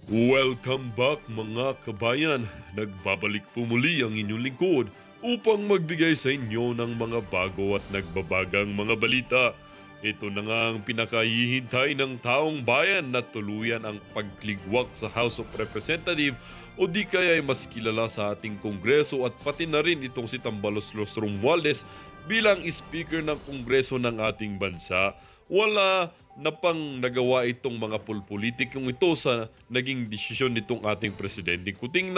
Welcome back mga kabayan. Nagbabalik po muli ang inyong lingkod upang magbigay sa inyo ng mga bago at nagbabagang mga balita. Ito na nga ang pinakahihintay ng taong bayan na tuluyan ang pagligwak sa House of Representatives o di kaya ay mas kilala sa ating Kongreso at pati na rin itong si Tambaloslos Romualdez bilang Speaker ng Kongreso ng ating bansa. Wala na pang nagawa itong mga pulpolitikong ito sa naging desisyon nitong ating presidente. Kuting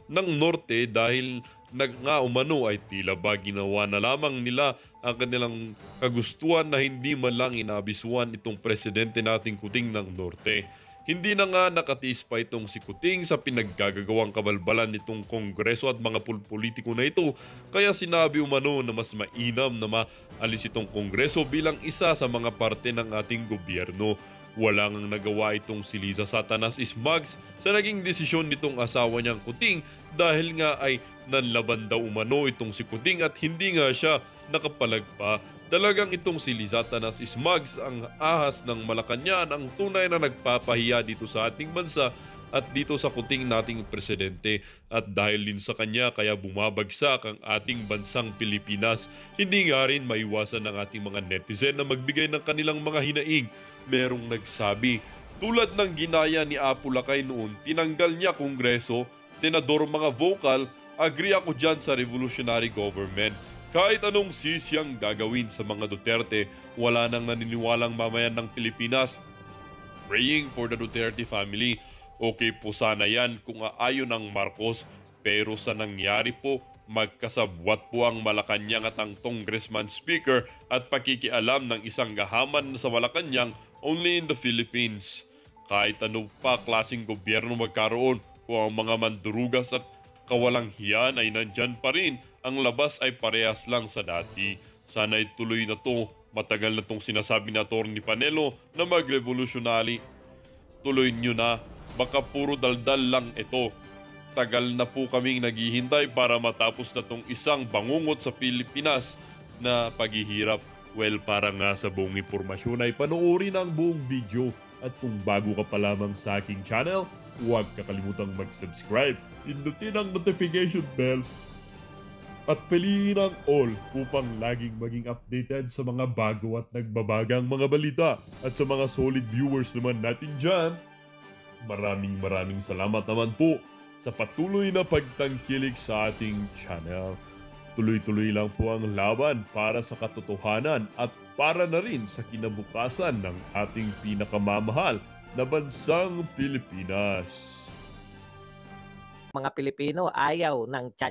ng Norte dahil nga umano ay tila ba ginawa na lamang nila ang kanilang kagustuhan na hindi man lang inabisuan itong presidente nating kuting ng Norte. Hindi na nga nakatiis pa itong si Kuting sa pinaggagawang kabalbalan nitong Kongreso at mga pulpolitiko na ito, kaya sinabi umano na mas mainam na maalis itong Kongreso bilang isa sa mga parte ng ating gobyerno. Wala ngang nagawa itong si Liza Satanas Ismags sa naging desisyon nitong asawa niyang Kuting dahil nga ay nanlaban daw umano itong si Kuting at hindi nga siya nakapalagpa. Talagang itong si Lizatanas Ismags ang ahas ng Malacanang ang tunay na nagpapahiya dito sa ating bansa at dito sa kuting nating presidente. At dahil din sa kanya kaya bumabagsak ang ating bansang Pilipinas. Hindi nga rin maiwasan ng ating mga netizen na magbigay ng kanilang mga hinaing. Merong nagsabi, tulad ng ginaya ni Apo Lakay noon, tinanggal niya Kongreso, senador mga vocal, agree ako dyan sa revolutionary government. Kahit anong sisiyang gagawin sa mga Duterte, wala nang naniniwalang mamayan ng Pilipinas. Praying for the Duterte family. Okay po sana yan kung aayon ng Marcos, pero sa nangyari po, magkasabwat po ang Malacanang at ang Congressman Speaker at pakikialam ng isang gahaman sa Malacanang only in the Philippines. Kahit ano pa klaseng gobyerno magkaroon, kung ang mga mandurugas at kawalang hiyan ay nandyan pa rin, ang labas ay parehas lang sa dati. Sana ituloy na to. Matagal na tong sinasabi na Atty. Panelo na mag-revolutionary. Tuloy nyo na. Baka puro daldal lang ito. Tagal na po kaming naghihintay para matapos na tong isang bangungot sa Pilipinas na paghihirap. Well, para nga sa buong impormasyon ay panoorin ang buong video. At kung bago ka pa lamang sa aking channel, huwag kakalimutang mag-subscribe, pindutin ang notification bell, at piliin ang all upang laging maging updated sa mga bago at nagbabagang mga balita. At sa mga solid viewers naman natin dyan, maraming salamat naman po sa patuloy na pagtangkilik sa ating channel. Tuloy-tuloy lang po ang laban para sa katotohanan at para na rin sa kinabukasan ng ating pinakamamahal na bansang Pilipinas. Mga Pilipino ayaw ng chat